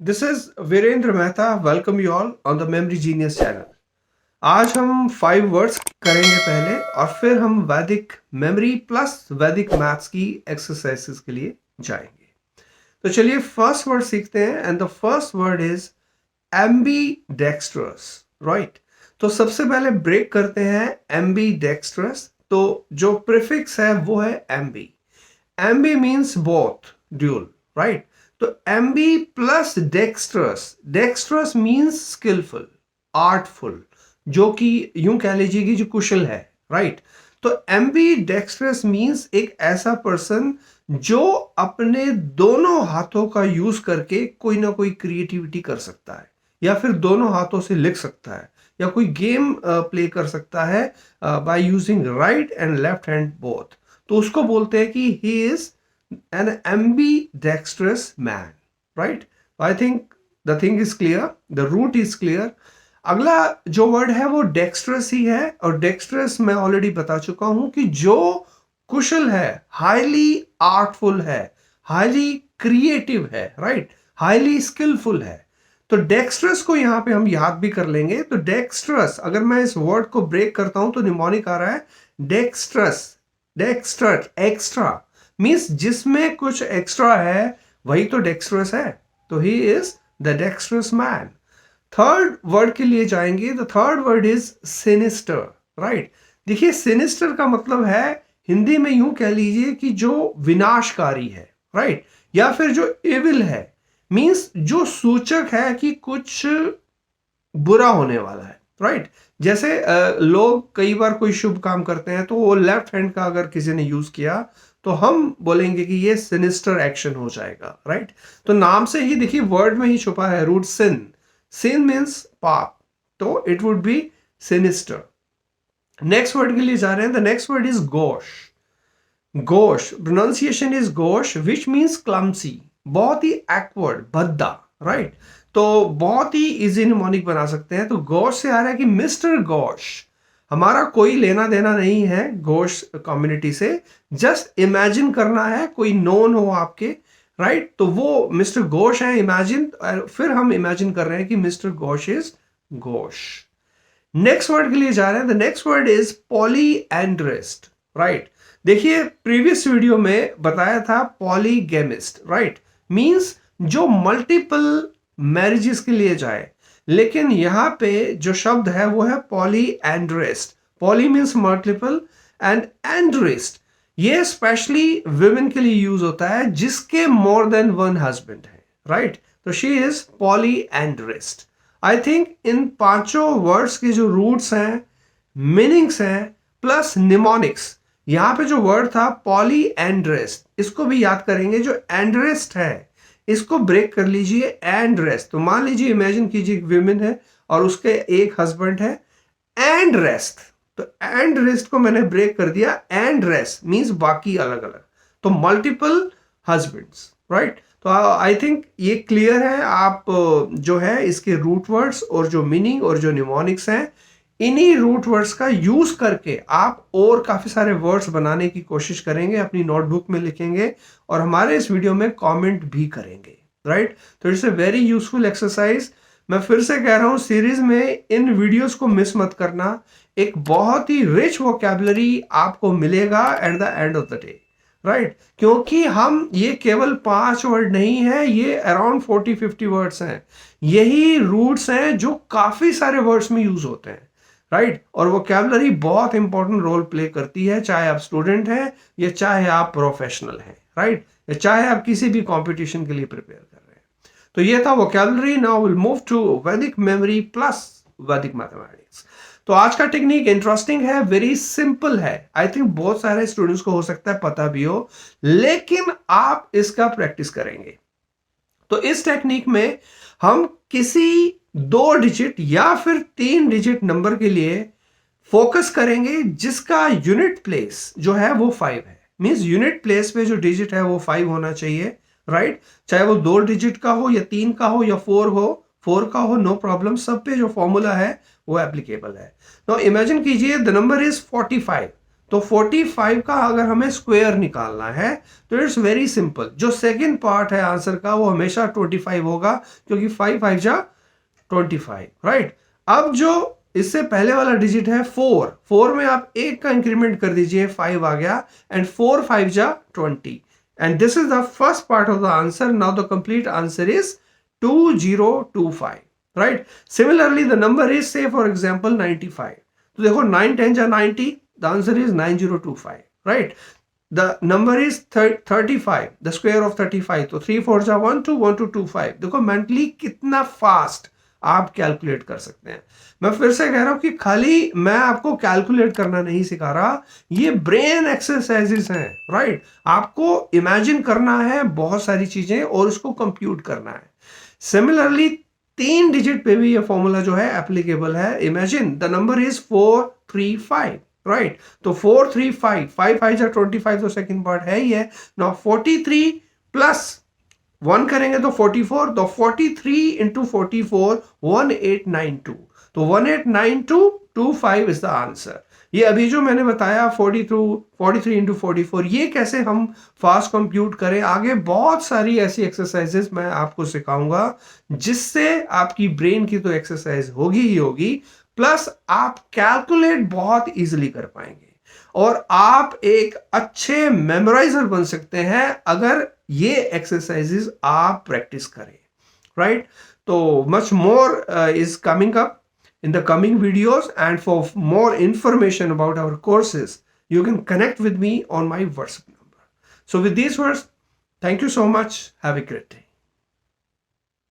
This is Virender Mehta. Welcome you all on the Memory Genius channel. आज हम 5 words करेंगे पहले और फिर हम वैदिक मेमोरी प्लस वैदिक मैथ्स की एक्सरसाइजेस के लिए जाएंगे. तो चलिए फर्स्ट वर्ड सीखते हैं and the first word is ambidextrous. Right, तो सबसे पहले ब्रेक करते हैं एम्बीडेक्स्ट्रस. तो जो प्रीफिक्स है वो है ambi. Ambi means both, dual. Right, तो ambi plus dextrous. Dextrous means skillful, artful, जो कि यूं कह लीजिए कि जो कुशल है. राइट, तो एम्बी डेक्स्ट्रस मीन्स एक ऐसा पर्सन जो अपने दोनों हाथों का यूज करके कोई ना कोई क्रिएटिविटी कर सकता है, या फिर दोनों हाथों से लिख सकता है, या कोई गेम प्ले कर सकता है by using right and left hand both. तो उसको बोलते हैं कि he is an ambidextrous man. Right, I think the thing is clear, the root is clear. अगला जो वर्ड है वो डेक्स्ट्रस ही है, और डेक्स्ट्रस मैं ऑलरेडी बता चुका हूं कि जो कुशल है, हाईली आर्टफुल है, हाईली क्रिएटिव है, राइट, हाईली स्किलफुल है. तो डेक्स्ट्रस को यहां पे हम याद भी कर लेंगे. तो डेक्स्ट्रस, अगर मैं इस वर्ड को ब्रेक करता हूं तो निमोनिक आ रहा है डेक्स्ट्रस. डेक्स्ट्रस एक्स्ट्रा मीन्स जिसमें कुछ एक्स्ट्रा है वही तो डेक्स्ट्रस है. तो he is the dextrous man. Third word के लिए जाएंगे. The third word is sinister. Right, देखिए सिनिस्टर का मतलब है हिंदी में यूं कह लीजिए कि जो विनाशकारी है. राइट, या फिर जो इविल है, मीन्स जो सूचक है कि कुछ बुरा होने वाला है. राइट, जैसे लोग कई बार कोई शुभ काम करते हैं तो वो लेफ्ट हैंड का अगर किसी ने यूज किया तो हम बोलेंगे कि ये सिनिस्टर एक्शन हो जाएगा. राइट, तो नाम से ही देखिए वर्ड में ही छुपा है रूट सिन. सिन मीन्स पाप, तो it would be sinister. Next word के लिए जा रहे हैं. The next word is Gauss. Gauss pronunciation is Gauss which means clumsy, बहुत ही एक्वर्ड, भद्दा. राइट, तो बहुत ही इजी निमोनिक बना सकते हैं. तो गोश से आ रहा है कि मिस्टर गोश. हमारा कोई लेना देना नहीं है गोश कम्युनिटी से, जस्ट इमेजिन करना है कोई नोन हो आपके. राइट, तो वो मिस्टर घोष है, इमेजिन. फिर हम इमेजिन कर रहे हैं कि mister Ghosh is Ghosh. Next word के लिए जा रहे हैं. The next word is polyandrist. Right, देखिए प्रीवियस वीडियो में बताया था पॉलीगेमिस्ट. राइट, मींस जो मल्टीपल मैरिजेस के लिए जाए, लेकिन यहां पे जो शब्द है वो है polyandrist. Poly means multiple and andrist ये स्पेशली वुमेन के लिए यूज होता है जिसके मोर देन वन हस्बैंड है. राइट, तो she is polyandrist. I think इन पांचों वर्ड्स के जो रूट्स हैं, मीनिंग्स हैं, प्लस निमोनिक्स, यहां पे जो वर्ड था पॉलीएंड्रिस्ट, इसको भी याद करेंगे. जो एंड्रिस्ट है इसको ब्रेक कर लीजिए, एंड रेस्ट. तो मान लीजिए, इमेजिन कीजिए विमेन है और उसके एक हस्बैंड है, एंड रेस्ट. तो एंड रेस्ट को मैंने ब्रेक कर दिया, एंड रेस्ट मींस बाकी अलग अलग, तो मल्टीपल हस्बैंड्स. राइट, तो आई थिंक ये क्लियर है. आप जो है इसके रूट वर्ड्स और जो मीनिंग और जो निमोनिक्स हैं, इन्हीं रूट वर्ड्स का यूज करके आप और काफी सारे वर्ड्स बनाने की कोशिश करेंगे, अपनी नोटबुक में लिखेंगे और हमारे इस वीडियो में कमेंट भी करेंगे. राइट, तो it's a very useful exercise. मैं फिर से कह रहा हूं, सीरीज में इन वीडियोस को मिस मत करना. एक बहुत ही रिच वोकैबुलरी आपको मिलेगा at the end of the day. Right, क्योंकि हम ये केवल 5 वर्ड नहीं है, ये अराउंड 40-50 वर्ड्स हैं. यही रूट्स हैं जो काफी सारे वर्ड्स में यूज होते हैं. राइट, और वोकैबुलरी बहुत इंपॉर्टेंट रोल प्ले करती है, चाहे आप स्टूडेंट हैं या चाहे आप प्रोफेशनल हैं. राइट, या चाहे आप किसी भी कंपटीशन के लिए प्रिपेयर कर रहे हैं. तो ये था vocabulary. Now will move to Vedic memory plus Vedic mathematics. तो आज का टेक्निक इंटरेस्टिंग है, वेरी सिंपल है. आई थिंक बहुत सारे स्टूडेंट्स को हो सकता है पता भी हो, लेकिन आप इसका प्रैक्टिस करेंगे. तो इस टेक्निक में हम किसी 2 डिजिट या फिर 3 डिजिट नंबर के लिए फोकस करेंगे जिसका यूनिट प्लेस जो है वो 5 है. मींस यूनिट प्लेस पे जो डिजिट है वो 5 होना चाहिए. राइट, चाहे वो 2 डिजिट का हो या 3 का हो या 4 का हो, नो प्रॉब्लम. सब पे जो फॉर्मूला है वो एप्लीकेबल है. तो इमेजिन कीजिए द नंबर इज 45. तो 45 का अगर हमें स्क्वायर निकालना है तो इट्स वेरी सिंपल, जो सेकंड पार्ट है आंसर का वो हमेशा 25 होगा, क्योंकि 5 5 जा 25, राइट। अब जो इससे पहले वाला डिजिट है 4, 4 में आप एक का इंक्रीमेंट कर दीजिए, 5 आ गया, एंड 4 5 जा 20, and this is the first part of the answer. Now the complete answer is 2025, right. Similarly the number is, से फॉर एग्जांपल 95, तो देखो 9 10 जा 90, the answer is 9025, right. The number is 35, the square of 35, तो 3 4 जा 1 2 1 2 2 5। देखो mentally कितना fast आप calculate कर सकते हैं। मैं फिर से कह रहा हूं कि खाली मैं आपको कैलकुलेट करना नहीं सिखा रहा, ये ब्रेन एक्सरसाइजेस हैं, राइट। आपको इमेजिन करना है बहुत सारी चीजें और उसको कंप्यूट करना है। सिमिलरली 3 डिजिट पे भी ये फॉर्मूला जो है एप्लीकेबल है। Imagine the number is 435, right. तो 435, 5 5 जा 25, तो सेकंड पार्ट है ही है। नाउ 43 प्लस 1 करेंगे तो 44, तो 43 इंटू 44 1892, तो 189225 इज द आंसर। ये अभी जो मैंने बताया 43 इंटू 44, ये कैसे हम फास्ट कंप्यूट करें, आगे बहुत सारी ऐसी एक्सरसाइजेस मैं आपको सिखाऊंगा जिससे आपकी ब्रेन की तो एक्सरसाइज होगी ही होगी, प्लस आप कैलकुलेट बहुत इजीली कर पाएंगे और आप एक अच्छे मेमोराइजर बन सकते हैं अगर ये एक्सरसाइजेस आप प्रैक्टिस करें, राइट। तो much more is coming up in the coming videos, and for more information about our courses you can connect with me on my WhatsApp number. So with these words, thank you so much, have a great day.